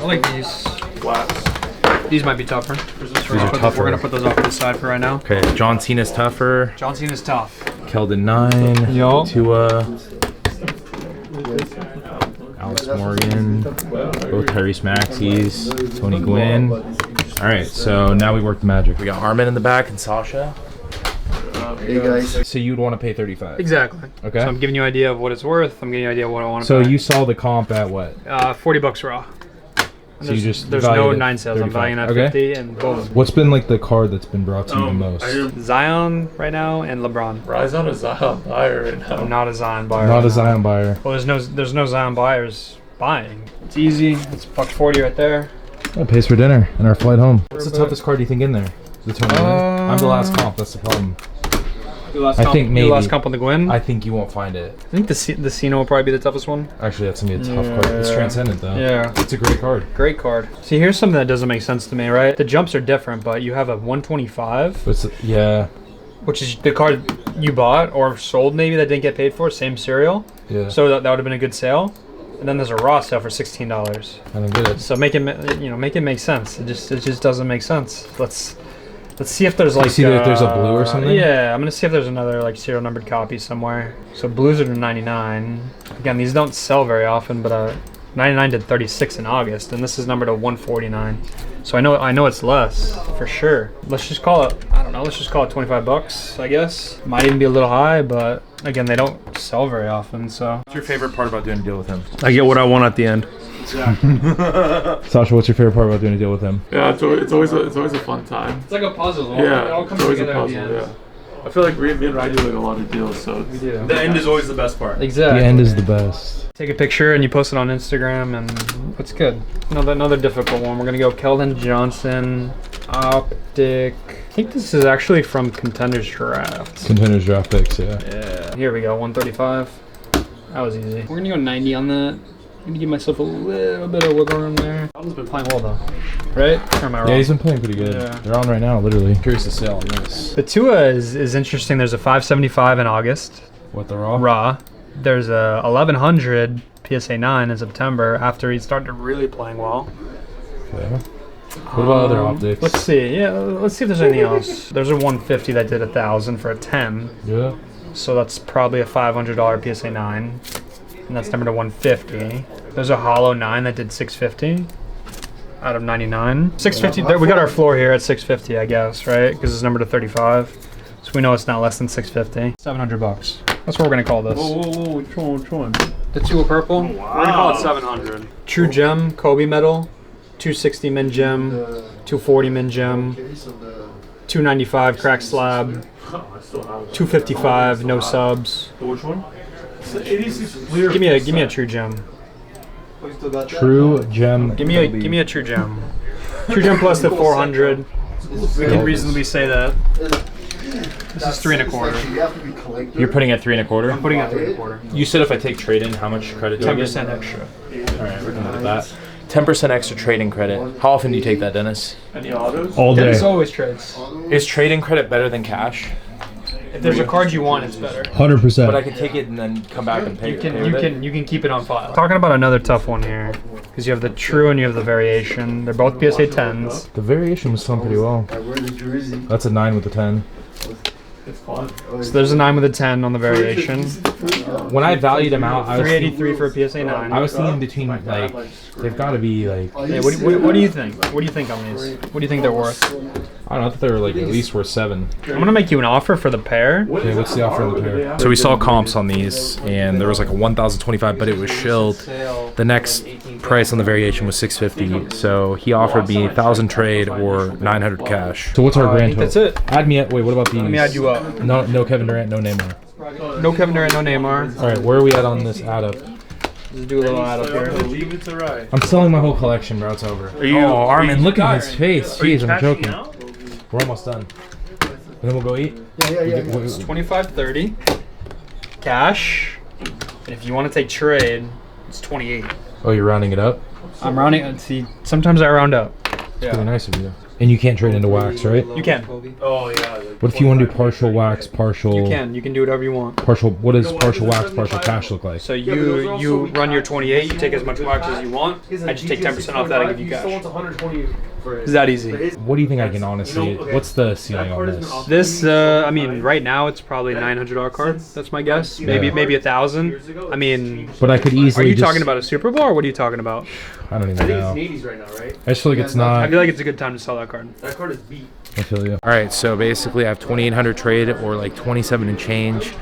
I like these. Flats. These might be tougher. These are tougher. We're gonna put those off to the side for right now. Okay, John Cena's tougher. John Cena's tough. Keldon 9. Yo. Tua. Alex Morgan. Both Tyrese Maxey's. Tony Gwynn. All right, so now we work the magic. We got Armin in the back and Sasha. Hey guys. So you'd want to pay 35. Exactly. Okay. So I'm giving you an idea of what it's worth. I'm giving you an idea of what I want to So pay. you saw the comp at what? $40 raw. And So you just there's valued no it 9 sales. I'm 35. valuing at Okay. 50 and boom. What's been like the card that's been brought to you the most? Zion right now and LeBron. Rise on a Zion buyer right now. I'm not a Zion buyer. Not right a now. Zion buyer. Well, there's no Zion buyers buying. It's easy. It's $140 right there. That pays for dinner and our flight home. What's the toughest card you think in there? The Tony Gwynn? I'm the last comp. That's the problem. I think maybe. Your last comp on the Gwynn. I think you won't find it. I think the Cena will probably be the toughest one. Actually, that's gonna be a tough card. It's transcendent though. Yeah. It's a great card. Great card. See, here's something that doesn't make sense to me, right? The jumps are different, but you have a 125, Yeah. which is the card you bought or sold maybe that didn't get paid for, same serial. Yeah. So that would have been a good sale. And then there's a raw sale for $16. I don't get it. So make it make sense. It just doesn't make sense. Let's see if there's like You see if there's a blue or something? Yeah, I'm gonna see if there's another like serial numbered copy somewhere. So blues are to 99. Again, these don't sell very often, but 99 did 36 in August, and this is numbered to 149. So I know it's less for sure. Let's just call it, I don't know, let's just call it $25, I guess. Might even be a little high, but again, they don't sell very often. So What's your favorite part about doing a deal with him? I get what I want at the end. Sasha, what's your favorite part about doing a deal with him? Yeah, it's always a fun time. it's like a puzzle. Yeah, It all comes it's always a together at puzzle. the end. Yeah. I feel like me and Rai do like a lot of deals, so We do. the end is always the best part. Exactly. The end is the best. Take a picture and you post it on Instagram, and it's good. Another difficult one. We're gonna go Keldon Johnson, Optic. I think this is actually from Contenders Draft. Contenders draft picks, yeah. Yeah. Here we go, 135. That was easy. We're gonna go 90 on that. Maybe give myself a little bit of wiggle room there. Keldon's been playing well though, right? Or am I wrong? Yeah, he's been playing pretty good. Yeah. They're on right now, literally. Curious to sell on this. The Tua is interesting. There's a 575 in August. What, the raw? Raw. There's a 1100 PSA 9 in September after he started really playing well. Okay. What about other optics? Let's see. Yeah, let's see if there's anything else. There's a 150 that did 1,000 for a 10. Yeah. So that's probably a $500 PSA 9. And that's numbered to 150. There's a hollow 9 that did 650 out of 99. 650. We got our floor here at 650, I guess, right? Because it's numbered to 35. So we know it's not less than 650. $700. That's what we're gonna call this. Whoa, which one? The Tua purple. We're gonna call it 700. True gem, Kobe medal, 260 min gem, 240 min gem, 295 crack slab, 255 no subs. Which one? It's the 86 clear. Give me a true gem. True gem. Give me a true gem. True gem plus the 400. We can reasonably say that. This is 3 1/4. You're putting at 3 1/4? I'm putting at 3 1/4. You said if I take trade in, how much credit do I get? 10% extra. Alright, we're gonna do that. 10% extra trading credit. How often do you take that, Dennis? Any autos? All day. Dennis always trades. Is trading credit better than cash? If there's a card you want, it's better. 100%. But I can take it and then come back and pay. You can keep it on file. Talking about another tough one here, because you have the true and you have the variation. They're both PSA 10s. The variation was selling pretty well. That's a 9 with a 10. It's fun. So there's a 9 with a 10 on the variation. When I valued them out, I was 383 for a PSA 9. I was thinking between like they've got to be like. Hey, what do you think? What do you think on these? What do you think they're worth? I don't know. I thought they were like at least worth 7. I'm gonna make you an offer for the pair. Okay, what's the offer of the pair? So we saw comps on these, and there was like a 1,025, but it was shilled. The next price on the variation was 650. So he offered me 1,000 trade or 900 cash. So what's our grand total? That's it. Add me up. Wait, what about these? Let me add you up. No Kevin Durant, no Neymar. No Kevin Durant, no Neymar. All right, where are we at on this add up? Just do a little add up here. Leave it to Rai. I'm selling my whole collection, bro. It's over. Oh, Armin, look at his face. Are you Jeez, I'm cashing joking. out? We're almost done. And then we'll go eat. It's 25.30 cash, and if you want to take trade, it's 28. Oh, you're rounding it up? I'm rounding. See, sometimes I round up. Pretty nice of you. And you can't trade into wax, right? You can. Oh yeah. What if you want to do partial wax, partial? You can. You can do whatever you want. Partial. What does partial wax, partial cash look like? So you run your 28. You take as much wax as you want. I just take 10% off that and give you cash. It's that easy. What do you think I can honestly? What's the ceiling on this? This, I mean, right now it's probably $900 card. That's my guess. Maybe 1,000. I mean, But I could easily. are you just, talking about a Super Bowl or what are you talking about? I don't even know. It's 80s right now, right? I just feel like it's not. I feel like it's a good time to sell that card. That card is beat. I feel you. All right, so basically I have 2,800 trade or like 27 and change.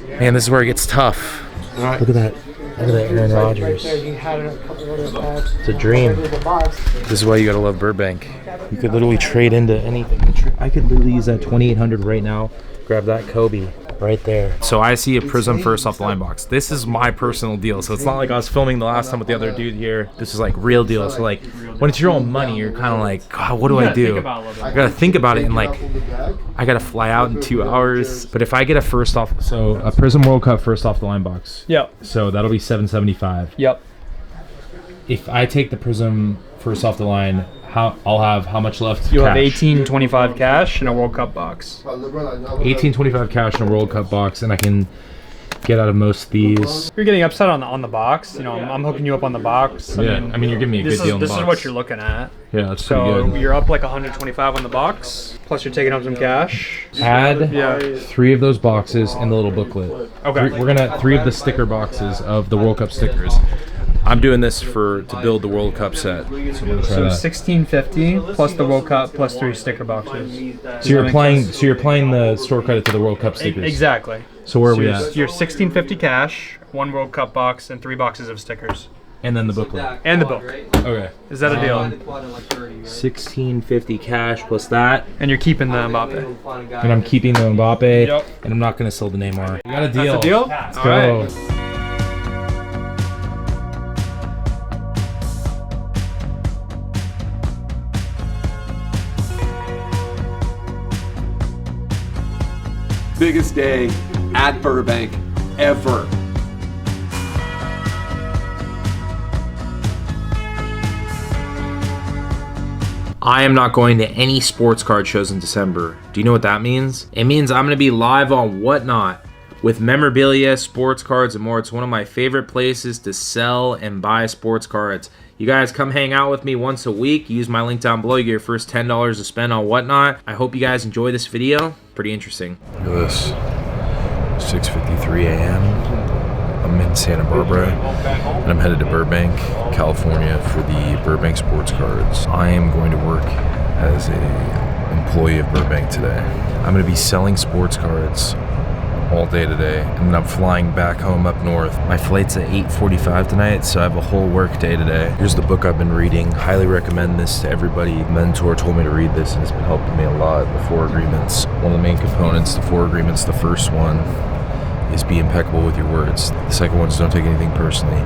Man, this is where it gets tough. Look at that. Look at that Aaron Rodgers. It's a dream. This is why you gotta love Burbank. You could literally trade into anything. I could literally use that 2,800 right now. Grab that Kobe right there. So I see a Prism first off the line box. This is my personal deal. So it's not like I was filming the last time with the other dude here. This is like real deal. So like when it's your own money, you're kind of like, God, what do I do? I gotta think about it and like I gotta fly out in 2 hours. But if I get a first off, so a Prism World Cup first off the line box. Yep. So that'll be $775. Yep. If I take the Prism first off the line, I'll have how much left? You'll have cash? $18.25 cash in a World Cup box. $18.25 cash in a World Cup box, and I can get out of most of these. You're getting upset on the box. You know, I'm hooking you up on the box. I mean, you're giving me a good deal on the box. This is what you're looking at. Yeah, that's So pretty good. you're up like 125 on the box. Plus you're taking home some cash. Add 3 of those boxes in the little booklet. Okay. We're gonna 3 of the sticker boxes of the World Cup stickers. I'm doing this to build the World Cup set. So I'm gonna try So that. $16.50 plus the World Cup plus 3 sticker boxes. So you're applying the store credit to the World Cup stickers. Exactly. So where are we you're, at? You're $16.50 cash, 1 World Cup box, and 3 boxes of stickers. And then the booklet. And the book. Okay. Is that a deal? $16.50 cash plus that. And you're keeping the Mbappe. And I'm keeping the Mbappe. Yep. And I'm not gonna sell the Neymar. You got a deal. That's a deal? Let's All go. right. Biggest day at Burbank ever. I am not going to any sports card shows in December. Do you know what that means? It means I'm going to be live on Whatnot with memorabilia, sports cards, and more. It's one of my favorite places to sell and buy sports cards. You guys come hang out with me once a week. Use my link down below. You get your first $10 to spend on Whatnot. I hope you guys enjoy this video. Pretty interesting. Look at this. 6:53 a.m. I'm in Santa Barbara, and I'm headed to Burbank, California for the Burbank Sports Cards. I am going to work as a employee of Burbank today. I'm going to be selling sports cards all day today, and then I'm flying back home up north. My flight's at 8:45 tonight, so I have a whole work day today. Here's the book I've been reading. Highly recommend this to everybody. Mentor told me to read this, and it's been helping me a lot. The 4 Agreements. One of the main components, the 4 Agreements, the first one is be impeccable with your words. The second one is don't take anything personally.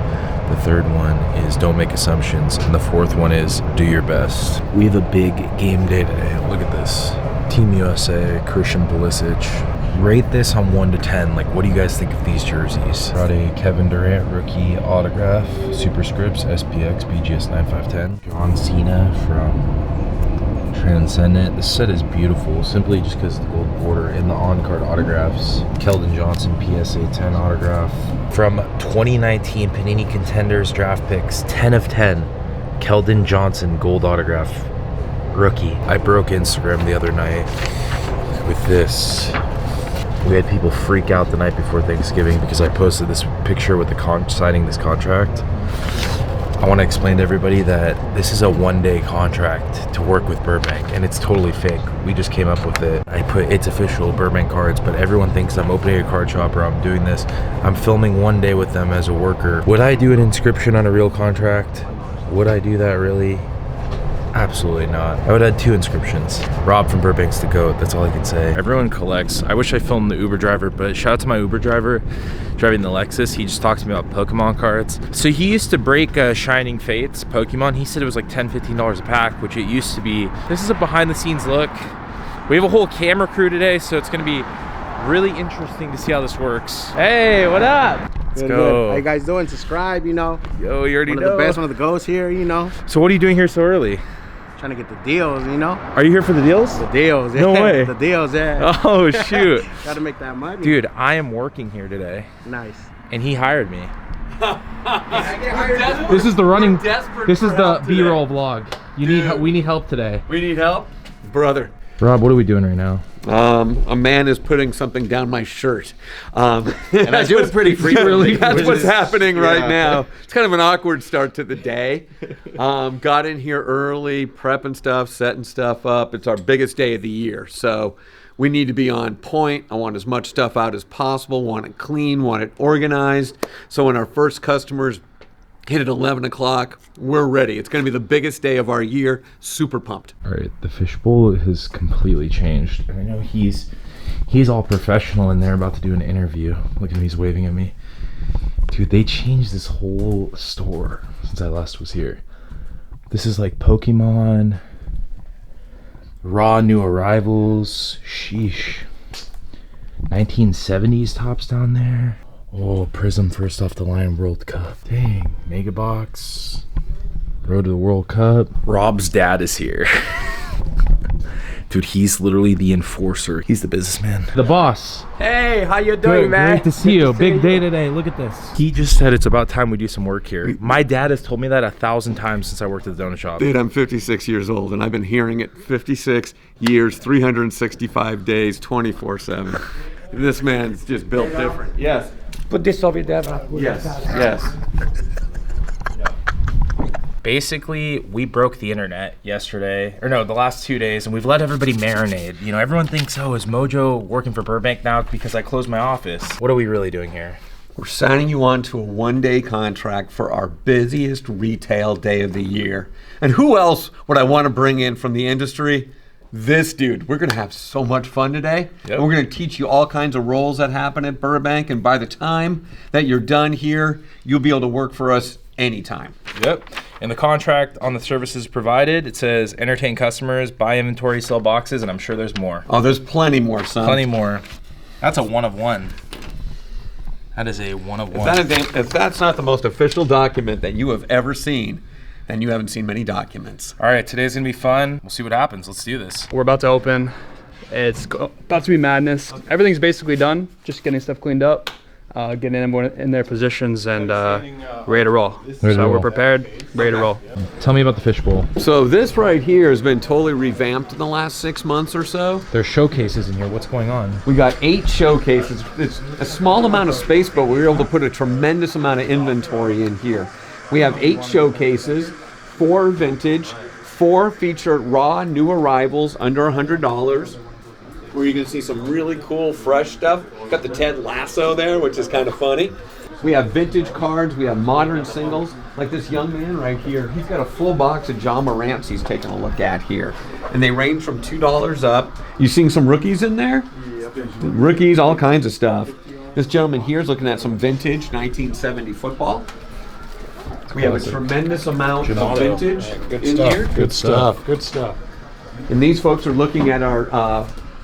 The third one is don't make assumptions. And the fourth one is do your best. We have a big game day today. Look at this. Team USA, Christian Pulisic. Rate this on 1 to 10. Like, what do you guys think of these jerseys? Got a Kevin Durant rookie autograph, Superscripts, SPX, BGS 9510. John Cena from Transcendent. This set is beautiful simply just because of the gold border and the on-card autographs. Keldon Johnson PSA 10 autograph. From 2019 Panini Contenders draft picks, 10 of 10. Keldon Johnson gold autograph rookie. I broke Instagram the other night with this. We had people freak out the night before Thanksgiving because I posted this picture with the signing this contract. I want to explain to everybody that this is a 1-day contract to work with Burbank, and it's totally fake. We just came up with it. I put it's official Burbank Cards, but everyone thinks I'm opening a card shop or I'm doing this. I'm filming 1 day with them as a worker. Would I do an inscription on a real contract? Would I do that really? Absolutely not. I would add 2 inscriptions. Rob from Burbank's the GOAT, that's all I can say. Everyone collects. I wish I filmed the Uber driver, but shout out to my Uber driver driving the Lexus. He just talked to me about Pokemon cards. So he used to break Shining Fates Pokemon. He said it was like $10, $15 a pack, which it used to be. This is a behind the scenes look. We have a whole camera crew today, so it's gonna be really interesting to see how this works. Hey, what up? Let's go. Good. How you guys doing? Subscribe, you know. Yo, you already One know. of the best, one of the goats here, you know. So what are you doing here so early? trying to get the deals, you know? Are you here for the deals? The deals, yeah. No way. The deals, yeah. Oh, shoot. Gotta make that money. Dude, I am working here today, Nice. and he hired me. This is the running. This is the B-roll vlog. We need help today. We need help? Brother. Rob, what are we doing right now? A man is putting something down my shirt. And I do it pretty frequently. That's what's happening right yeah. now. It's kind of an awkward start to the day. Got in here early, prepping stuff, setting stuff up. It's our biggest day of the year, so we need to be on point. I want as much stuff out as possible, want it clean, want it organized. So when our first customers hit at 11 o'clock, we're ready. It's going to be the biggest day of our year. Super pumped. All right, the fishbowl has completely changed. And I know he's all professional in there, about to do an interview. Look at him, he's waving at me. Dude, they changed this whole store since I last was here. This is like Pokemon, raw new arrivals, sheesh. 1970s tops down there. Oh, Prism first off the line World Cup. Dang, Mega Box. Road to the World Cup. Rob's dad is here. Dude, he's literally the enforcer. He's the businessman. The boss. Hey, how you doing, Good, man? great to see you. Big day today. Look at this. He just said it's about time we do some work here. My dad has told me that 1,000 times since I worked at the donut shop. Dude, I'm 56 years old, and I've been hearing it 56 years, 365 days, 24/7. This man's just built different. Yes. Put this over there. Yes. Yes. Basically, we broke the internet yesterday, or no, the last 2 days, and we've let everybody marinate. You know, everyone thinks, oh, is Mojo working for Burbank now because I closed my office? What are we really doing here? We're signing you on to a one-day contract for our busiest retail day of the year. And who else would I want to bring in from the industry? This dude. We're going to have so much fun today. Yep. And we're going to teach you all kinds of roles that happen at Burbank. And by the time that you're done here, you'll be able to work for us anytime. Yep. And the contract on the services provided, it says entertain customers, buy inventory, sell boxes, and I'm sure there's more. Oh, there's plenty more, son. Plenty more. That's a one of one. That is a one of one. If that's not the most official document that you have ever seen, then you haven't seen many documents. All right, today's gonna be fun. We'll see what happens. Let's do this. We're about to open. It's about to be madness. Everything's basically done. Just getting stuff cleaned up, getting everyone in their positions, and ready to roll. We're prepared, ready to roll. Tell me about the fishbowl. So this right here has been totally revamped in the last 6 months or so. There's showcases in here. What's going on? We got 8 showcases. It's a small amount of space, but we were able to put a tremendous amount of inventory in here. We have 8 showcases, 4 vintage, 4 feature raw new arrivals under $100, where you can see some really cool fresh stuff. Got the Ted Lasso there, which is kind of funny. We have vintage cards, we have modern singles, like this young man right here. He's got a full box of John Morant's he's taking a look at here. And they range from $2 up. You seeing some rookies in there? Rookies, all kinds of stuff. This gentleman here is looking at some vintage 1970 football. We have a tremendous amount of vintage in here. Good stuff. Good stuff. And these folks are looking at our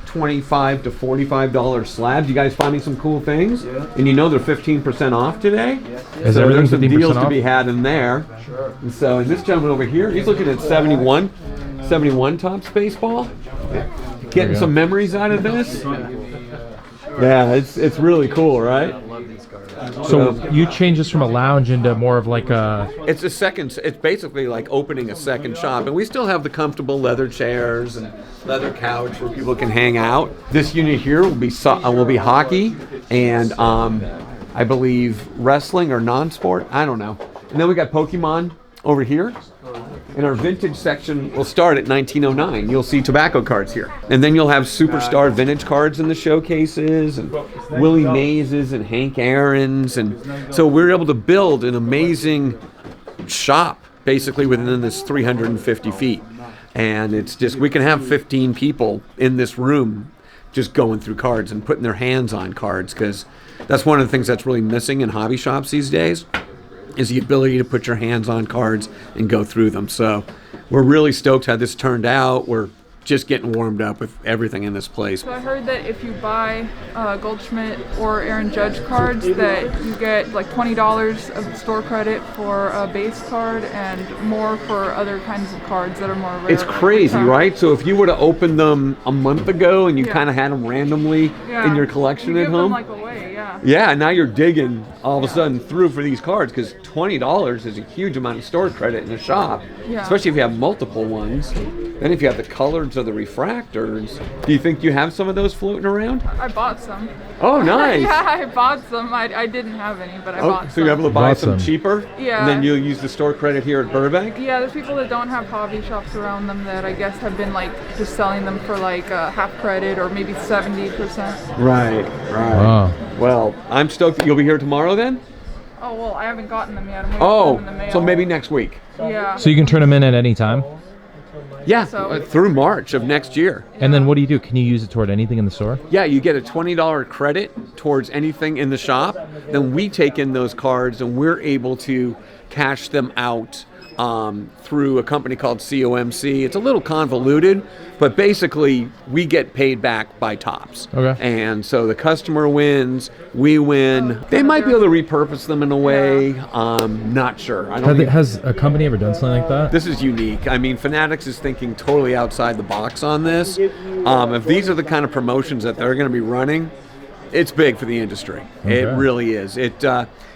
$25 to $45 slabs. You guys finding some cool things? Yeah. And you know they're 15% off today? Is So everything there's some 15% deals off? to be had in there. Sure. And so and this gentleman over here, he's looking at 71 Topps baseball. Getting some memories out of this. Yeah, it's really cool, right? So you changed this from a lounge into more of like a... It's basically like opening a second shop, and we still have the comfortable leather chairs and leather couch where people can hang out. This unit here will be hockey and I believe wrestling or non-sport. I don't know. And then we got Pokemon over here. And our vintage section will start at 1909. You'll see tobacco cards here. And then you'll have superstar vintage cards in the showcases, and Willie Mays and Hank Aaron's. And so we're able to build an amazing shop basically within this 350 feet. And it's just, we can have 15 people in this room just going through cards and putting their hands on cards, because that's one of the things that's really missing in hobby shops these days, is the ability to put your hands on cards and go through them. So we're really stoked how this turned out. We're just getting warmed up with everything in this place. So I heard that if you buy Goldschmidt or Aaron Judge cards, that you get like $20 of store credit for a base card and more for other kinds of cards that are more rare. It's crazy, right? So if you would have opened them a month ago and you Yeah. kind of had them randomly in your collection you at give home, them like away, yeah. yeah, now you're digging all of a sudden through for these cards because $20 is a huge amount of store credit in a shop, Yeah. especially if you have multiple ones. Then if you have the colors or the refractors, do you think you have some of those floating around? I bought some. Oh, nice. Yeah, I bought some. I didn't have any, but I bought So some. you're able to buy Bought some some. cheaper? Yeah. And then you'll use the store credit here at Burbank? Yeah, there's people that don't have hobby shops around them that I guess have been like just selling them for like half credit or maybe 70%. Right. Wow. Well, I'm stoked that you'll be here tomorrow then? Oh, well, I haven't gotten them yet. I'm waiting for them in the mail. So maybe next week. Yeah. So you can turn them in at any time? Yeah, So- through March of next year. And then what do? Can you use it toward anything in the store? Yeah, you get a $20 credit towards anything in the shop. Then we take in those cards and we're able to cash them out through a company called COMC. It's a little convoluted, but basically we get paid back by Topps. Okay. And so the customer wins, we win. They might be able to repurpose them in a way. Not sure. I don't think Has a company ever done something like that? this is unique. I mean, Fanatics is thinking totally outside the box on this. If these are the kind of promotions that they're going to be running, it's big for the industry. It Okay. really is. It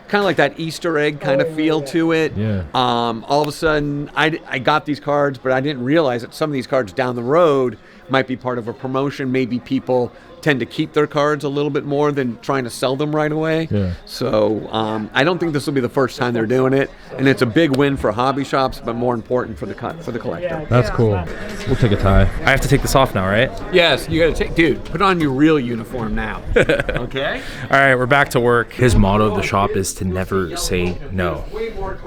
kind of like that Easter egg kind of feel to it. Yeah. All of a sudden, I got these cards, but I didn't realize that some of these cards down the road might be part of a promotion. Maybe people tend to keep their cards a little bit more than trying to sell them right away. Yeah. So I don't think this will be the first time they're doing it, and it's a big win for hobby shops, but more important for the collector. That's cool. We'll take a tie. I have to take this off now, right? Yes, you got to dude, put on your real uniform now. Okay. All right, we're back to work. His motto of the shop is to never say no,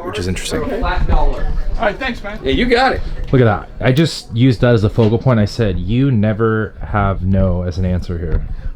which is interesting. Flat dollar. All right, thanks, man. Yeah, you got it. Look at that. I just used that as a focal point. I said, you never have no as an answer here.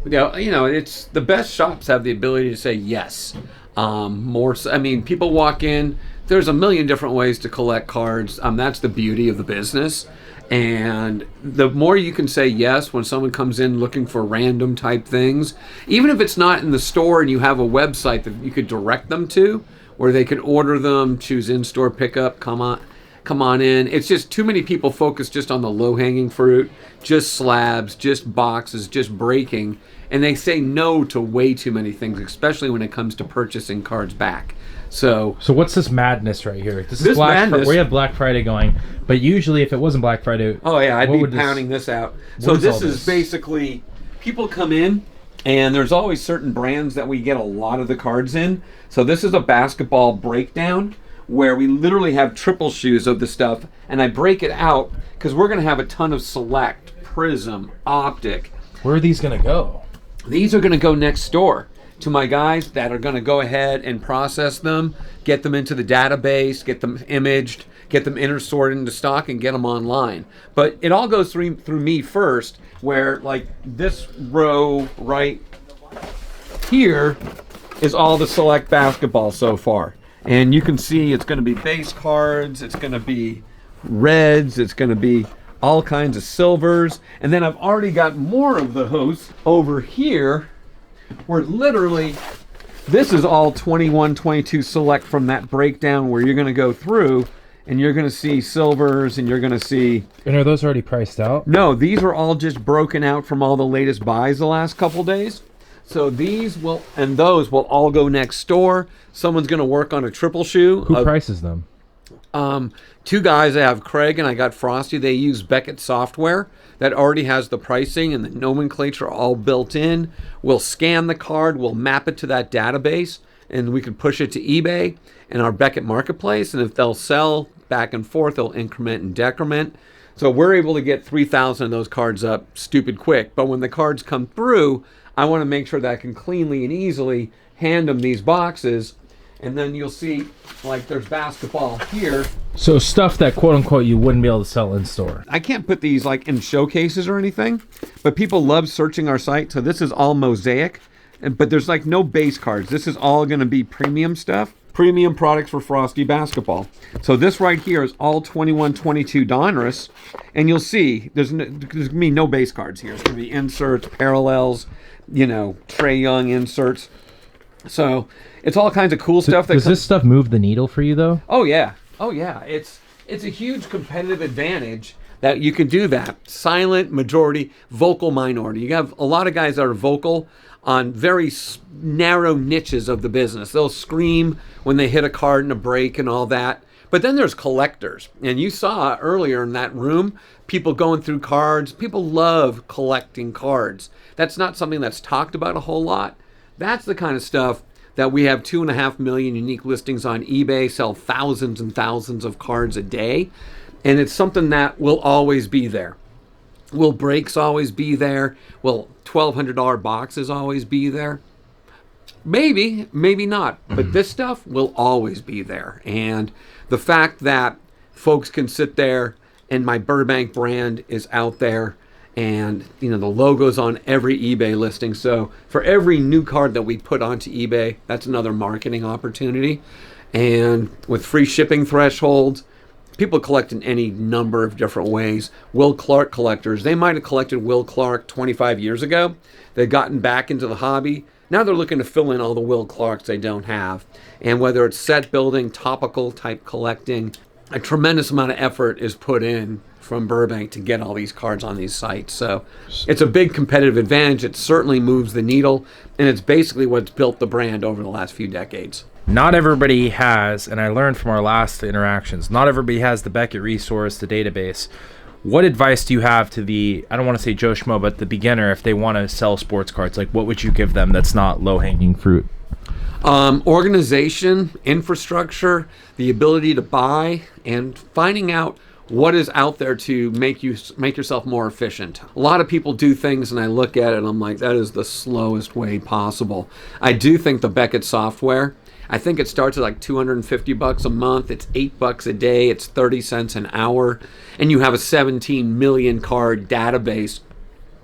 It's the best shops have the ability to say yes. I mean, people walk in. There's a million different ways to collect cards. That's the beauty of the business. And the more you can say yes when someone comes in looking for random type things, even if it's not in the store and you have a website that you could direct them to, where they could order them, choose in-store pickup, come on in. It's just too many people focus just on the low-hanging fruit, just slabs, just boxes, just breaking, and they say no to way too many things, especially when it comes to purchasing cards back. So what's this madness right here? This is This Black madness- we have Black Friday going, but usually if it wasn't Black Friday, oh yeah, I'd what be would pounding this out. what So is this all is this? basically, people come in, and there's always certain brands that we get a lot of the cards in. So this is a basketball breakdown where we literally have triple shoes of the stuff, and I break it out because we're going to have a ton of Select, Prism, Optic. Where are these gonna go? These are going to go next door to my guys that are going to go ahead and process them, get them into the database, get them imaged, get them sorted into stock, and get them online. But it all goes through me first, where like this row right here is all the Select basketball so far. And you can see it's going to be base cards, it's going to be reds, it's going to be all kinds of silvers. And then I've already got more of the hosts over here where literally this is all 21, 22 Select from that breakdown where you're going to go through and you're going to see silvers and you're going to see... And are those already priced out? No, these are all just broken out from all the latest buys the last couple days. So these will, and those will all go next door. Someone's going to work on a triple shoe. Who prices them? Two guys, I have Craig and I got Frosty. They use Beckett software that already has the pricing and the nomenclature all built in. We'll scan the card, we'll map it to that database, and we can push it to eBay and our Beckett marketplace. And if they'll sell back and forth, they'll increment and decrement. So we're able to get 3,000 of those cards up stupid quick. But when the cards come through, I want to make sure that I can cleanly and easily hand them these boxes. And then you'll see, like, there's basketball here. So stuff that quote unquote you wouldn't be able to sell in store. I can't put these like in showcases or anything, but people love searching our site. So this is all mosaic, but there's like no base cards. This is all going to be premium stuff. premium products for Frosty basketball. So this right here is all 21-22 Donruss, and you'll see there's going to be no base cards here. It's going to be inserts, parallels, you know, Trae Young inserts. So it's all kinds of cool stuff. Does this stuff move the needle for you though? Oh yeah, it's a huge competitive advantage that you can do that. Silent majority, vocal minority. You have a lot of guys that are vocal on very narrow niches of the business. They'll scream when they hit a card in a break and all that. But then there's collectors. And you saw earlier in that room, people going through cards. People love collecting cards. That's not something that's talked about a whole lot. That's the kind of stuff that we have 2.5 million unique listings on eBay, sell thousands and thousands of cards a day. And it's something that will always be there. Will breaks always be there? Will $1,200 boxes always be there? Maybe, maybe not. But this stuff will always be there. And the fact that folks can sit there and my Burbank brand is out there, and you know the logo's on every eBay listing. So for every new card that we put onto eBay, that's another marketing opportunity. And with free shipping thresholds, people collect in any number of different ways. Will Clark collectors, they might have collected Will Clark 25 years ago. They've gotten back into the hobby. Now they're looking to fill in all the Will Clarks they don't have. And whether it's set building, topical type collecting, a tremendous amount of effort is put in from Burbank to get all these cards on these sites. So it's a big competitive advantage. It certainly moves the needle, and it's basically what's built the brand over the last few decades. Not everybody has, and I learned from our last interactions, not everybody has the Beckett resource, the database. What advice do you have to the, I don't want to say Joe Schmo, but the beginner if they want to sell sports cards? Like, what would you give them that's not low-hanging fruit? Organization, infrastructure, the ability to buy, and finding out what is out there to make yourself more efficient. A lot of people do things and I look at it and I'm like, that is the slowest way possible. I do think the Beckett software, I think it starts at like $250 a month. It's $8 a day. It's 30 cents an hour. And you have a 17 million card database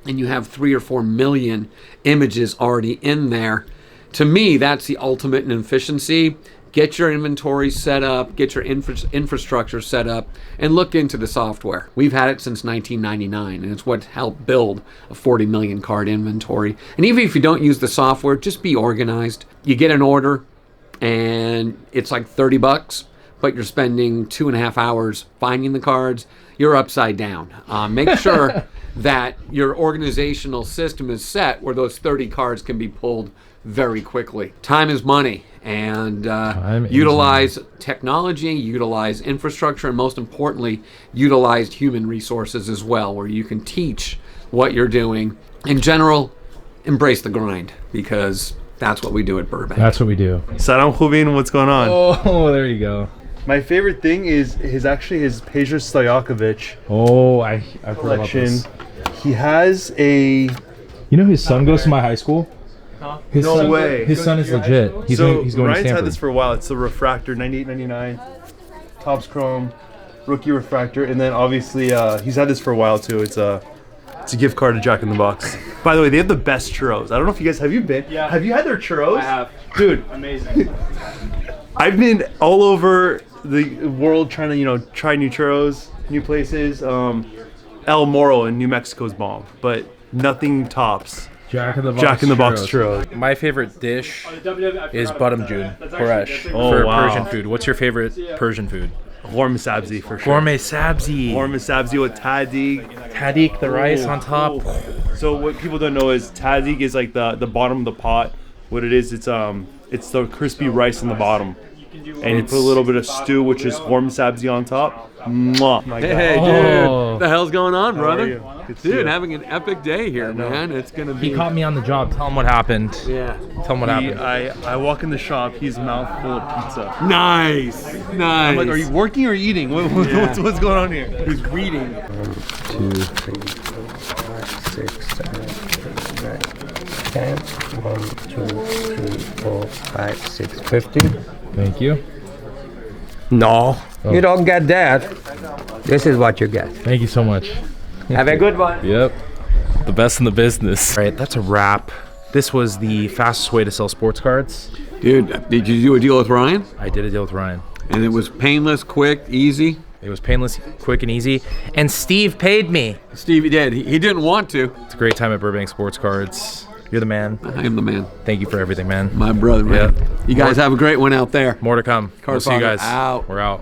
and you have 3 or 4 million images already in there. To me, that's the ultimate in efficiency. Get your inventory set up, get your infrastructure set up, and look into the software. We've had it since 1999, and it's what helped build a 40 million card inventory. And even if you don't use the software, just be organized. You get an order, and it's like $30, but you're spending 2.5 hours finding the cards. You're upside down. Make sure that your organizational system is set where those 30 cards can be pulled very quickly. Time is money, and utilize technology, utilize infrastructure, and most importantly, utilize human resources as well, where you can teach what you're doing. In general, embrace the grind, because that's what we do at Burbank. That's what we do. Salam Khubin, what's going on? Oh, there you go. My favorite thing is his Peja Stojakovic Oh, I've heard about collection. this. He has a... You know his son goes to my high school? His No son, way. His son is legit. He's going to Ryan's Stanford. had this for a while. It's the Refractor 98-99, Topps Chrome, rookie refractor, and then obviously he's had this for a while too. It's a gift card to Jack in the Box. By the way, they have the best churros. I don't know if you guys have you been. Yeah. Have you had their churros? I have. Dude, Amazing. I've been all over the world trying to try new churros, new places. El Moro in New Mexico's bomb, but nothing tops Jack in the Box churros. My favorite dish is Badam June, Koresh, Oh, for wow. Persian food. What's your favorite Persian food? Ghormeh sabzi for sure. Gourmet sabzi. Ghormeh sabzi with tahdig. Tahdig, the rice on top. So what people don't know is tahdig is like the bottom of the pot. What it is, it's the crispy rice in the bottom, and you put a little bit of stew, which is ghormeh sabzi on top. Mwah. My God. Hey, dude, Oh. what the hell's going on, brother? you? Good to see Dude, you. having an epic day here, man. It's gonna be. He caught me on the job. Tell him what happened. Yeah. Tell him what happened. I walk in the shop. He's mouthful of pizza. Nice. I'm like, are you working or eating? What's going on here? He's reading. 2, 3, 4, 5, 6, 7, 8, 9, 10. 1, 2, 3, 4, 5, 6, 15. Thank you. No, you don't get that. This is what you get. Thank you so much. Have a good one. Yep. The best in the business. All right, that's a wrap This was the fastest way to sell sports cards. Dude, did you do a deal with Ryan? I did a deal with Ryan. And it was painless, quick, easy? It was painless, quick, and easy. And Steve paid me. Stevie did. He didn't want to. It's a great time at Burbank Sports Cards. You're the man. I am the man. Thank you for everything, man. My brother, man. Yeah. You guys have a great one out there. More to come. Card We'll see you Father guys. out. We're out.